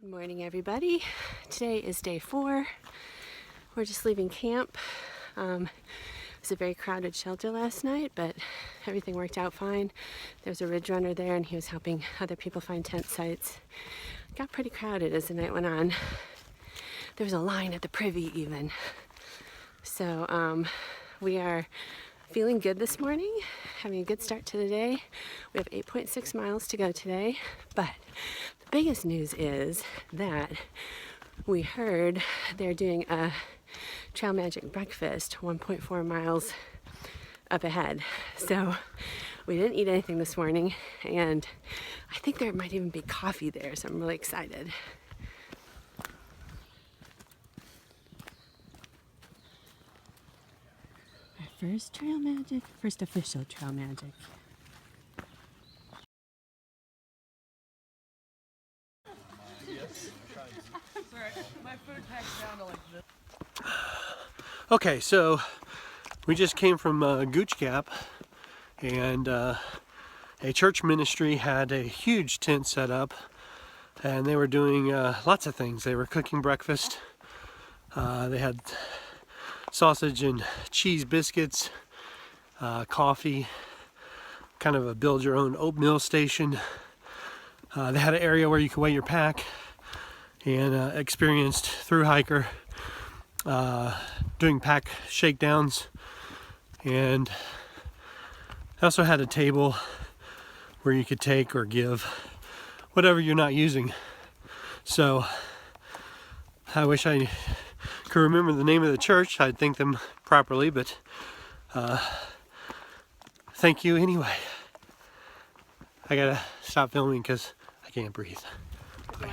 Good morning, everybody. Today is day 4. We're just leaving camp. It was a very crowded shelter last night, but everything worked out fine. There was a ridge runner there, and he was helping other people find tent sites. It got pretty crowded as the night went on. There was a line at the privy even. So we are feeling good this morning, having a good start to the day. We have 8.6 miles to go today, but the biggest news is that we heard they're doing a Trail Magic breakfast 1.4 miles up ahead. So we didn't eat anything this morning, and I think there might even be coffee there, so I'm really excited. Our first Trail Magic, first official Trail Magic. Okay, so we just came from Gooch Mt, and a church ministry had a huge tent set up, and they were doing lots of things. They were cooking breakfast. They had sausage and cheese biscuits, coffee, kind of a build your own oatmeal station. They had an area where you could weigh your pack, and experienced through hiker doing pack shakedowns, and I also had a table where you could take or give whatever you're not using. So I wish I could remember the name of the church. I'd thank them properly, but thank you anyway. I gotta stop filming because I can't breathe. Bye.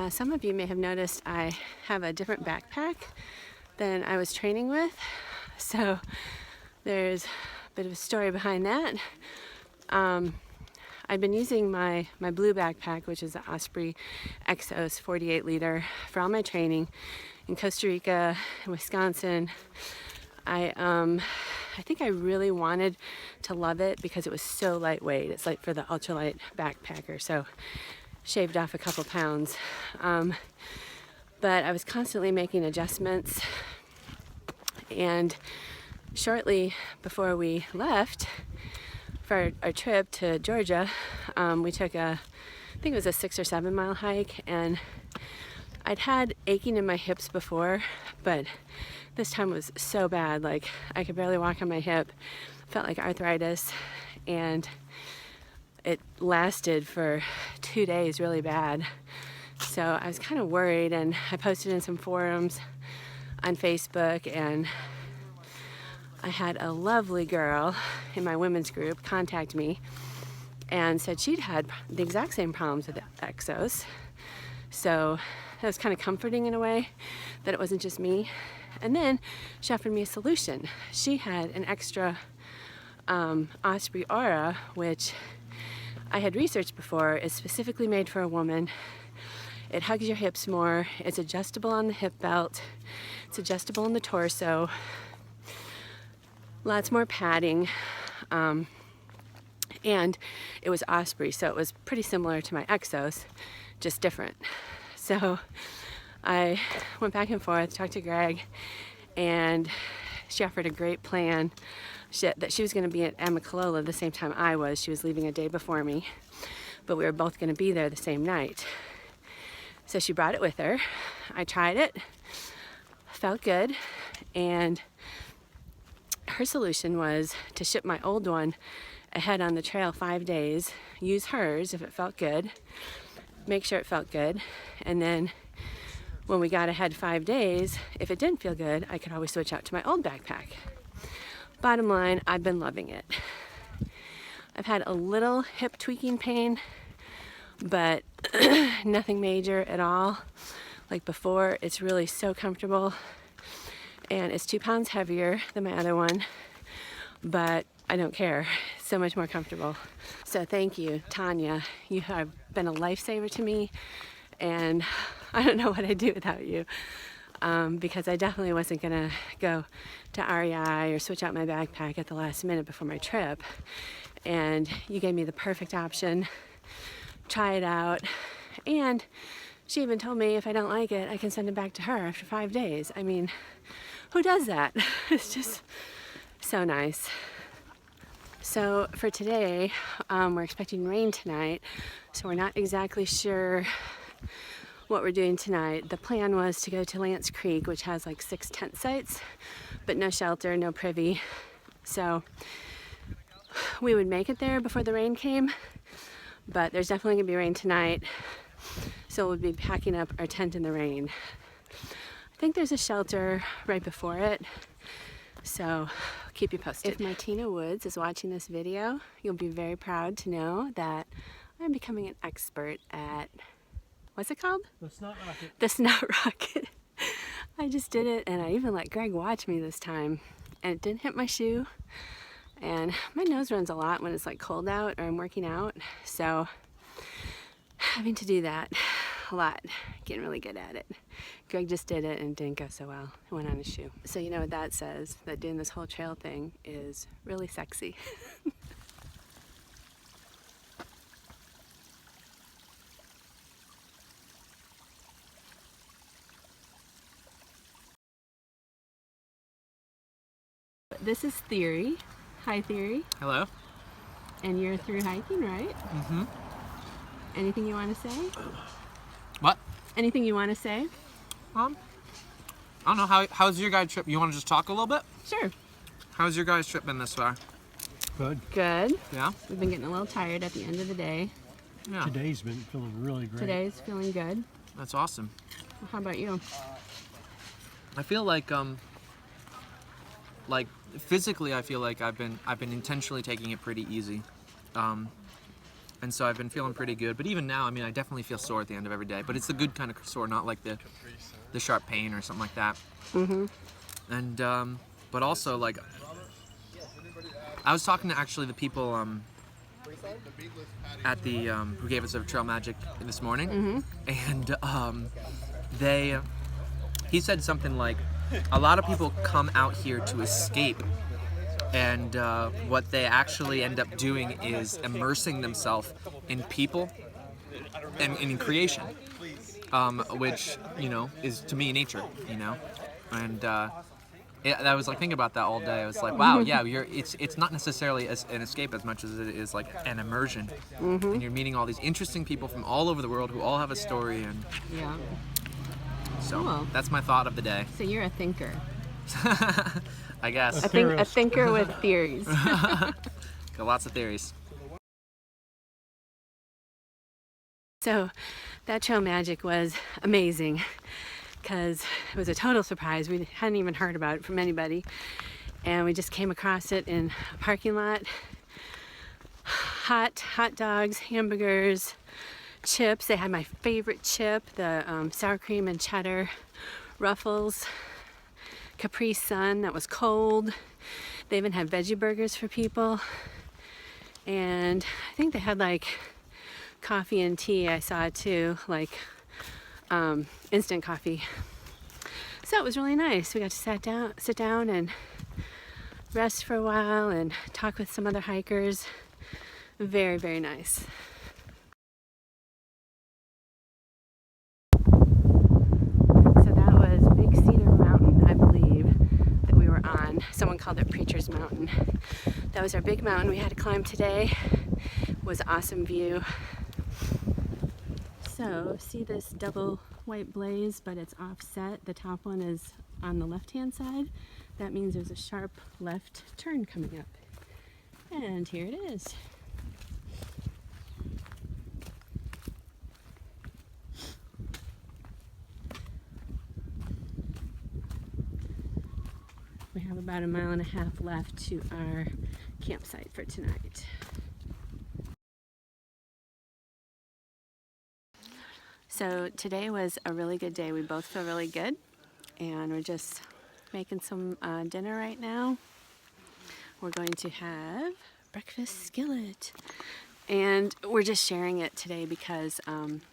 Some of you may have noticed I have a different backpack than I was training with, so there's a bit of a story behind that. I've been using my blue backpack, which is the Osprey Exos 48 liter, for all my training in Costa Rica, in Wisconsin. I think I really wanted to love it because it was so lightweight. It's like for the ultralight backpacker, so shaved off a couple pounds. But I was constantly making adjustments, and shortly before we left for our trip to Georgia, we took I think it was a 6 or 7 mile hike, and I'd had aching in my hips before, but this time was so bad, like I could barely walk on my hip, felt like arthritis, and it lasted for 2 days really bad. So I was kind of worried, and I posted in some forums on Facebook, and I had a lovely girl in my women's group contact me and said she'd had the exact same problems with the Exos. So that was kind of comforting in a way that it wasn't just me. And then she offered me a solution. She had an extra Osprey Aura, which I had researched before, is specifically made for a woman. It hugs your hips more. It's adjustable on the hip belt. It's adjustable in the torso. Lots more padding. And it was Osprey, so it was pretty similar to my Exos, just different. So I went back and forth, talked to Greg, and she offered a great plan. That she was going to be at Amicalola the same time I was. She was leaving a day before me, but we were both going to be there the same night. So she brought it with her. I tried it, felt good, and her solution was to ship my old one ahead on the trail 5 days, use hers if it felt good, make sure it felt good, and then when we got ahead 5 days, if it didn't feel good, I could always switch out to my old backpack. Bottom line, I've been loving it. I've had a little hip tweaking pain, but nothing major at all. Like before, it's really so comfortable, and it's 2 pounds heavier than my other one, but I don't care. It's so much more comfortable. So thank you, Tanya. You have been a lifesaver to me, and I don't know what I'd do without you, because I definitely wasn't gonna go to REI or switch out my backpack at the last minute before my trip. And you gave me the perfect option. Try it out. And she even told me if I don't like it, I can send it back to her after 5 days. I mean, who does that? It's just so nice. So for today, we're expecting rain tonight, so we're not exactly sure what we're doing tonight. The plan was to go to Lance Creek, which has like 6 tent sites, but no shelter, no privy. So we would make it there before the rain came, but there's definitely gonna be rain tonight, so we'll be packing up our tent in the rain. I think there's a shelter right before it, so I'll keep you posted. If Martina Woods is watching this video, you'll be very proud to know that I'm becoming an expert at, what's it called? The snot rocket. The snot rocket. I just did it, and I even let Greg watch me this time, and it didn't hit my shoe. And my nose runs a lot when it's like cold out or I'm working out, so having to do that a lot, getting really good at it. Greg just did it and it didn't go so well. It went on his shoe. So you know what that says, that doing this whole trail thing is really sexy. This is Theory. Hi, Theory. Hello. And you're through hiking, right? Mm-hmm. Anything you want to say? What? Anything you want to say? I don't know. How's your guys' trip? You want to just talk a little bit? Sure. How's your guys' trip been this far? Good. Good. Yeah? We've been getting a little tired at the end of the day. Yeah. Today's been feeling really great. Today's feeling good. That's awesome. How about you? I feel like physically I feel like I've been intentionally taking it pretty easy. And so I've been feeling pretty good. But even now, I mean, I definitely feel sore at the end of every day. But it's the good kind of sore, not like the sharp pain or something like that. Mm-hmm. And but also like I was talking to actually the people at the who gave us a trail magic this morning, and he said something like a lot of people come out here to escape, and what they actually end up doing is immersing themselves in people and in creation, which, you know, is to me nature, you know. And I was like thinking about that all day. I was like, wow, yeah, it's not necessarily an escape as much as it is like an immersion. And you're meeting all these interesting people from all over the world who all have a story, and Yeah. so Cool. that's my thought of the day. So you're a thinker. I guess. A thinker with theories. Got lots of theories. So that trail magic was amazing because it was a total surprise. We hadn't even heard about it from anybody, and we just came across it in a parking lot. Hot dogs, hamburgers, chips. They had my favorite chip, the sour cream and cheddar Ruffles, Capri Sun that was cold. They even had veggie burgers for people, and I think they had like coffee and tea. I saw it too, like instant coffee. So it was really nice. We got to sit down and rest for a while and talk with some other hikers. Very, very nice. So that was Big Cedar Mountain, I believe, that we were on. Someone called it Preacher's Mountain. That was our big mountain we had to climb today. It was an awesome view. So, see this double white blaze, but it's offset. The top one is on the left-hand side. That means there's a sharp left turn coming up. And here it is. We have about 1.5 miles left to our campsite for tonight. So today was a really good day. We both feel really good, and we're just making some dinner right now. We're going to have breakfast skillet And we're just sharing it today because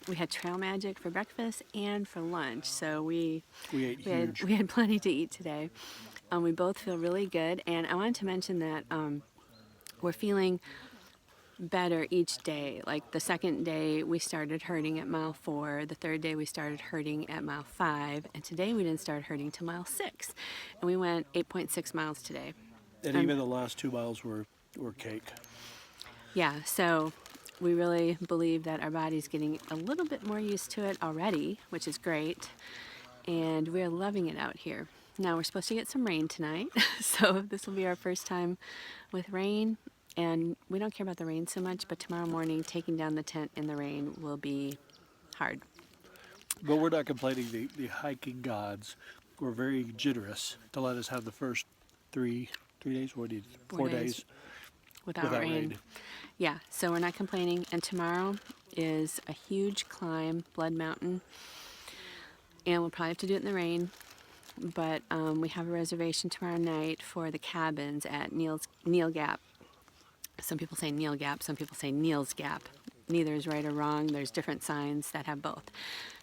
we had trail magic for breakfast and for lunch. So we We ate huge. we had plenty to eat today. We both feel really good. And I wanted to mention that we're feeling better each day. Like the second day we started hurting at mile 4, the third day we started hurting at mile 5, and today we didn't start hurting till mile 6. And we went 8.6 miles today. And even the last 2 miles were cake. Yeah, so we really believe that our body's getting a little bit more used to it already, which is great. And we're loving it out here. Now we're supposed to get some rain tonight, so this will be our first time with rain. And we don't care about the rain so much, but tomorrow morning taking down the tent in the rain will be hard. But we're not complaining. The hiking gods were very generous to let us have the first 3 days. What did 4 days without rain. Yeah, so we're not complaining. And tomorrow is a huge climb, Blood Mountain. And we'll probably have to do it in the rain. But we have a reservation tomorrow night for the cabins at Neil Gap. Some people say Neil Gap, some people say Neil's Gap. Neither is right or wrong. There's different signs that have both.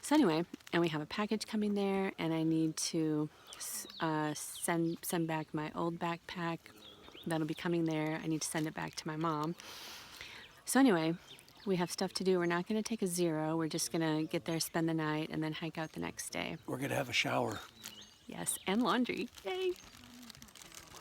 So anyway, and we have a package coming there, and I need to send back my old backpack. That'll be coming there. I need to send it back to my mom. So anyway, we have stuff to do. We're not going to take a 0. We're just going to get there, spend the night, and then hike out the next day. We're going to have a shower. Yes, and laundry. Yay!